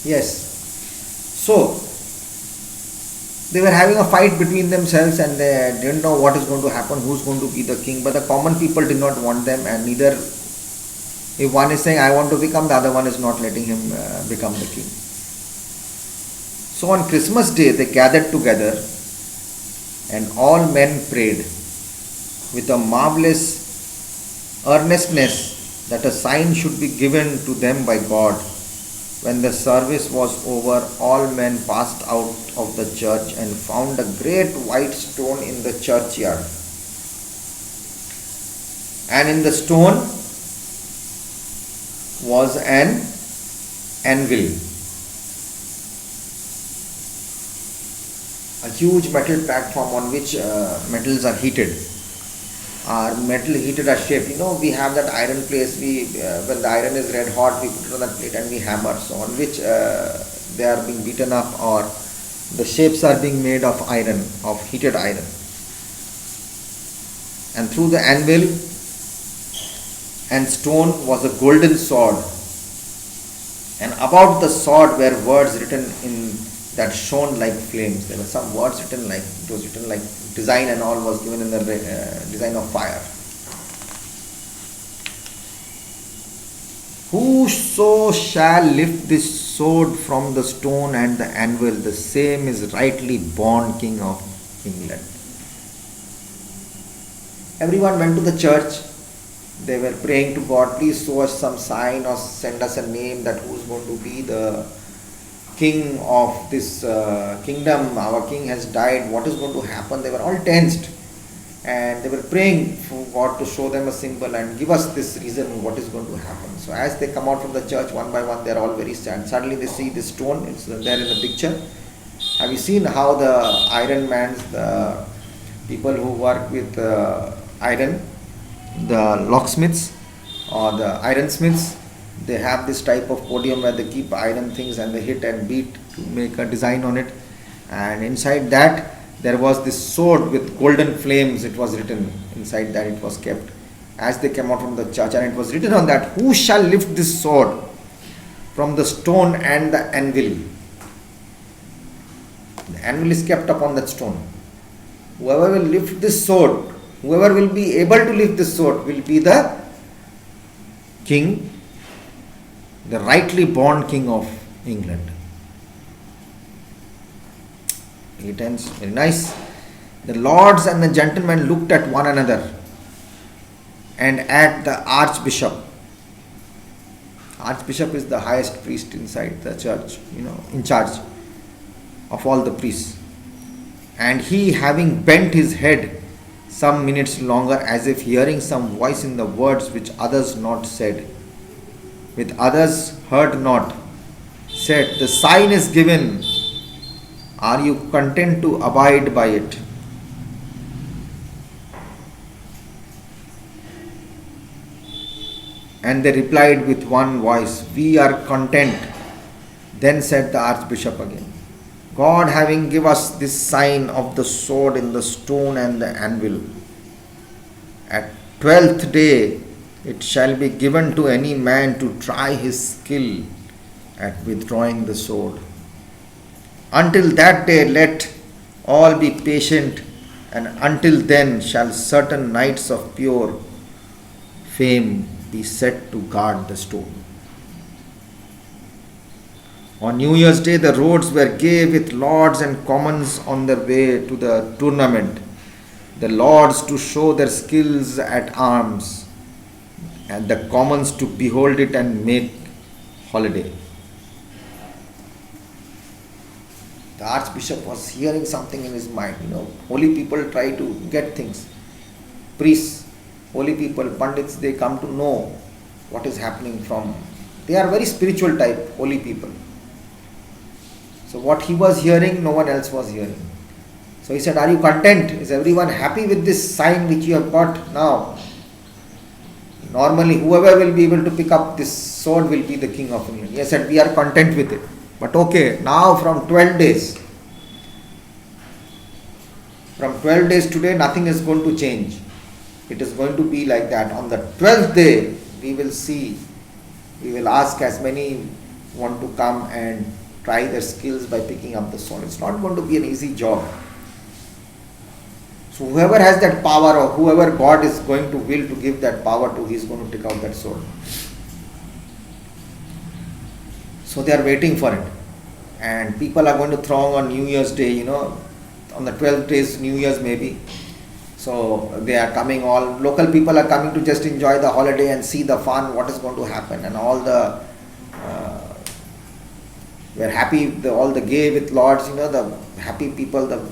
Yes. So, they were having a fight between themselves and they didn't know what is going to happen, who's going to be the king. But the common people did not want them, and neither, if one is saying, I want to become, the other one is not letting him become the king. So on Christmas Day, they gathered together and all men prayed with a marvelous earnestness that a sign should be given to them by God. When the service was over, all men passed out of the church and found a great white stone in the churchyard. And in the stone was an anvil, a huge metal platform on which metals are heated. Our metal heated are shaped. We have that iron place. We when the iron is red hot, we put it on that plate and we hammer. So on which they are being beaten up, or the shapes are being made of iron, of heated iron. And through the anvil and stone was a golden sword, and about the sword were words written in that shone like flames. There were some words written like, it was written like design and all was given in the design of fire. Whoso shall lift this sword from the stone and the anvil, the same is rightly born King of England. Everyone went to the church. They were praying to God, please show us some sign or send us a name that who's going to be the king of this kingdom. Our king has died. What is going to happen? They were all tensed and they were praying for God to show them a symbol and give us this reason what is going to happen. So as they come out from the church one by one, they are all very sad. Suddenly they see this stone. It's there in the picture. Have you seen how the iron mans, the people who work with iron, the locksmiths or the ironsmiths, they have this type of podium where they keep iron things and they hit and beat to make a design on it, and inside that there was this sword with golden flames. It was written inside that, it was kept as they came out from the church, and it was written on that, who shall lift this sword from the stone and the anvil. The anvil is kept upon that stone. Whoever will lift this sword, whoever will be able to lift this sword will be the king, the rightly born King of England. It ends very nice. The lords and the gentlemen looked at one another and at the archbishop. Archbishop is the highest priest inside the church, in charge of all the priests. And he, having bent his head some minutes longer, as if hearing some voice in the words which others not said, with others heard not, said, the sign is given. Are you content to abide by it? And they replied with one voice, we are content. Then said the archbishop again, God having given us this sign of the sword in the stone and the anvil, at 12th day it shall be given to any man to try his skill at withdrawing the sword. Until that day let all be patient, and until then shall certain knights of pure fame be set to guard the stone. On New Year's Day the roads were gay with lords and commons on their way to the tournament. The lords to show their skills at arms, and the commons to behold it and make holiday. The archbishop was hearing something in his mind. Holy people try to get things. Priests, holy people, pandits, they come to know what is happening from. They are very spiritual type, holy people. So what he was hearing, no one else was hearing. So he said, are you content? Is everyone happy with this sign which you have got now? Normally, whoever will be able to pick up this sword will be the King of England. He said, we are content with it. But okay, now from 12 days today, nothing is going to change. It is going to be like that. On the 12th day, we will see, we will ask as many want to come and try their skills by picking up the sword. It's not going to be an easy job. So whoever has that power, or whoever God is going to will to give that power to, he is going to take out that sword. So they are waiting for it. And people are going to throng on New Year's Day, on the 12th days, New Year's maybe. So they are coming, all local people are coming to just enjoy the holiday and see the fun, what is going to happen. And all the, we are happy, all the gay with lords, the happy people, the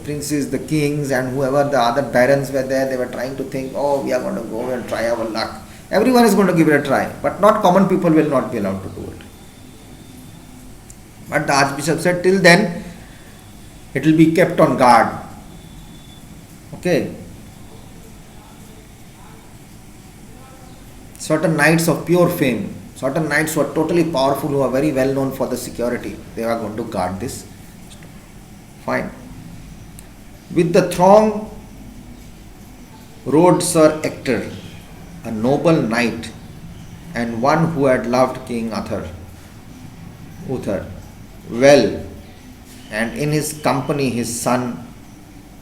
princes, the kings, and whoever the other barons were there, they were trying to think, oh, we are going to go and try our luck. Everyone is going to give it a try, but not common people will not be allowed to do it. But the Archbishop said, till then, it will be kept on guard. Okay. Certain knights of pure fame, certain knights who are totally powerful, who are very well known for the security, they are going to guard this. Fine. With the throng rode Sir Ector, a noble knight, and one who had loved King Uther well, and in his company his son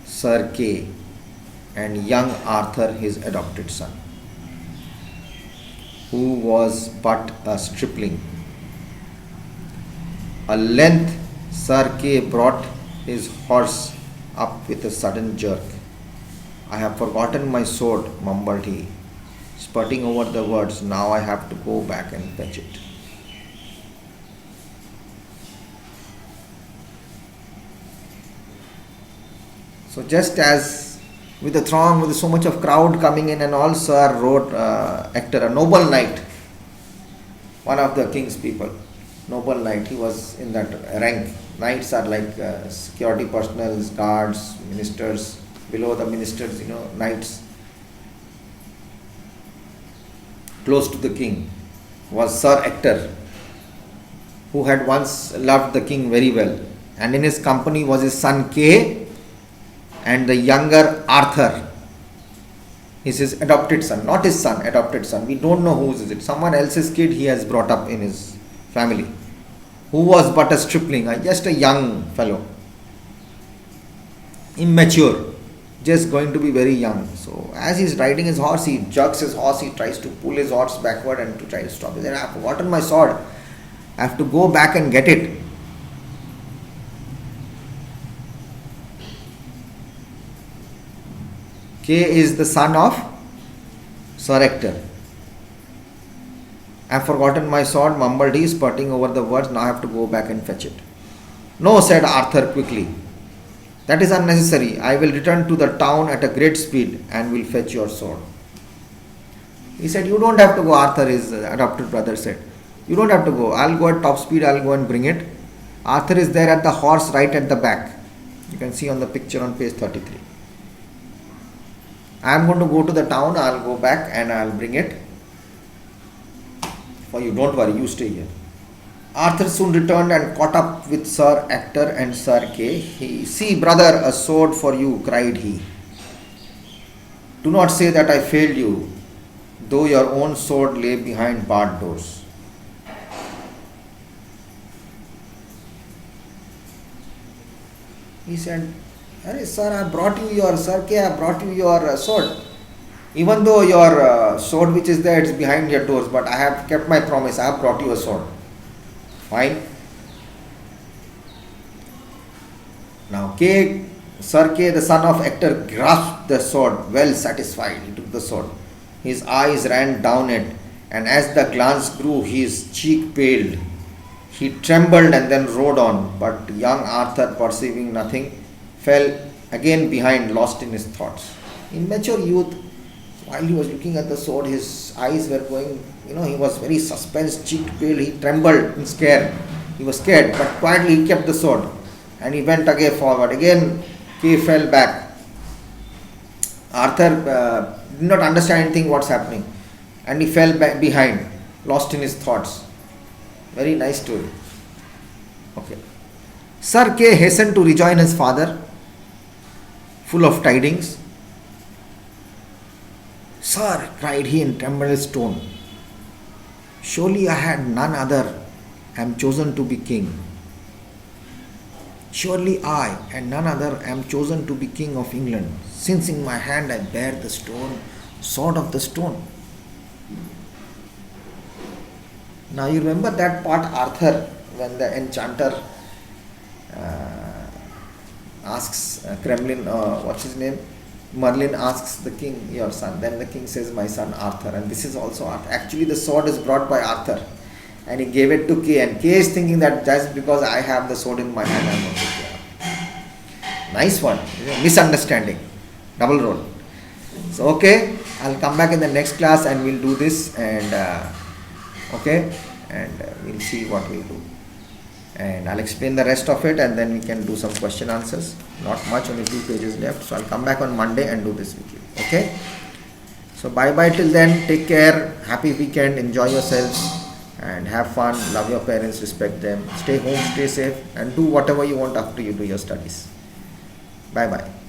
Sir Kay, and young Arthur his adopted son, who was but a stripling. At length Sir Kay brought his horse up with a sudden jerk. I have forgotten my sword, mumbled he, spurting over the words. Now I have to go back and fetch it. So just as with the throng, with so much of crowd coming in and all, Sir rode Ector, a noble knight, one of the king's people, noble knight. He was in that rank. Knights are like security personnel, guards, ministers, below the ministers, knights. Close to the king was Sir Ector, who had once loved the king very well, and in his company was his son Kay and the younger Arthur. Is his adopted son, not his son, adopted son. We don't know whose is it. Someone else's kid he has brought up in his family, who was but a stripling, just a young fellow, immature, just going to be very young. So as he's riding his horse, he jerks his horse, he tries to pull his horse backward and to try to stop it. Then I have forgotten my sword. I have to go back and get it. Kay is the son of Sir Ector. I have forgotten my sword, mumbled he, spurting over the words. Now I have to go back and fetch it. No, said Arthur quickly. That is unnecessary. I will return to the town at a great speed and will fetch your sword. He said, you don't have to go, Arthur, his adopted brother said. You don't have to go. I'll go at top speed, I'll go and bring it. Arthur is there at the horse right at the back. You can see on the picture on page 33. I am going to go to the town, I'll go back and I'll bring it for you. Don't worry, you stay here. Arthur soon returned and caught up with Sir Ector and Sir Kay. See, brother, a sword for you, cried he. Do not say that I failed you, though your own sword lay behind barred doors. He said, sir, I brought you your, Sir Kay, I brought you your sword. Even though your sword which is there, it's behind your doors, but I have kept my promise, I have brought you a sword. Fine. Now Sir Kay, the son of Ector, grasped the sword, well satisfied. He took the sword. His eyes ran down it, and as the glance grew, his cheek paled. He trembled and then rode on, but young Arthur, perceiving nothing, fell again behind, lost in his thoughts. In mature youth, while he was looking at the sword, his eyes were going, he was very suspense, cheek pale, he trembled in scare. He was scared, but quietly he kept the sword and he went again forward. Again, Kay fell back. Arthur did not understand anything what's happening and he fell back behind, lost in his thoughts. Very nice story. Okay. Sir Kay hastened to rejoin his father, full of tidings. Sir, cried he in tremulous tone, surely I had none other am chosen to be king. Surely I and none other am chosen to be king of England, since in my hand I bear the sword of the stone. Now you remember that part, Arthur, when the enchanter asks Kremlin, what's his name? Merlin asks the king, your son. Then the king says, my son Arthur. And this is also Arthur. Actually, the sword is brought by Arthur. And he gave it to Kay. And Kay is thinking that just because I have the sword in my hand, I'm going to take care of. Nice one. Misunderstanding. Double role. So, okay. I'll come back in the next class and we'll do this. And, okay. And we'll see what we'll do. And I'll explain the rest of it and then we can do some question answers. Not much, only 2 pages left. So I'll come back on Monday and do this with you. Okay? So bye bye till then. Take care. Happy weekend. Enjoy yourselves and have fun. Love your parents. Respect them. Stay home. Stay safe and do whatever you want after you do your studies. Bye bye.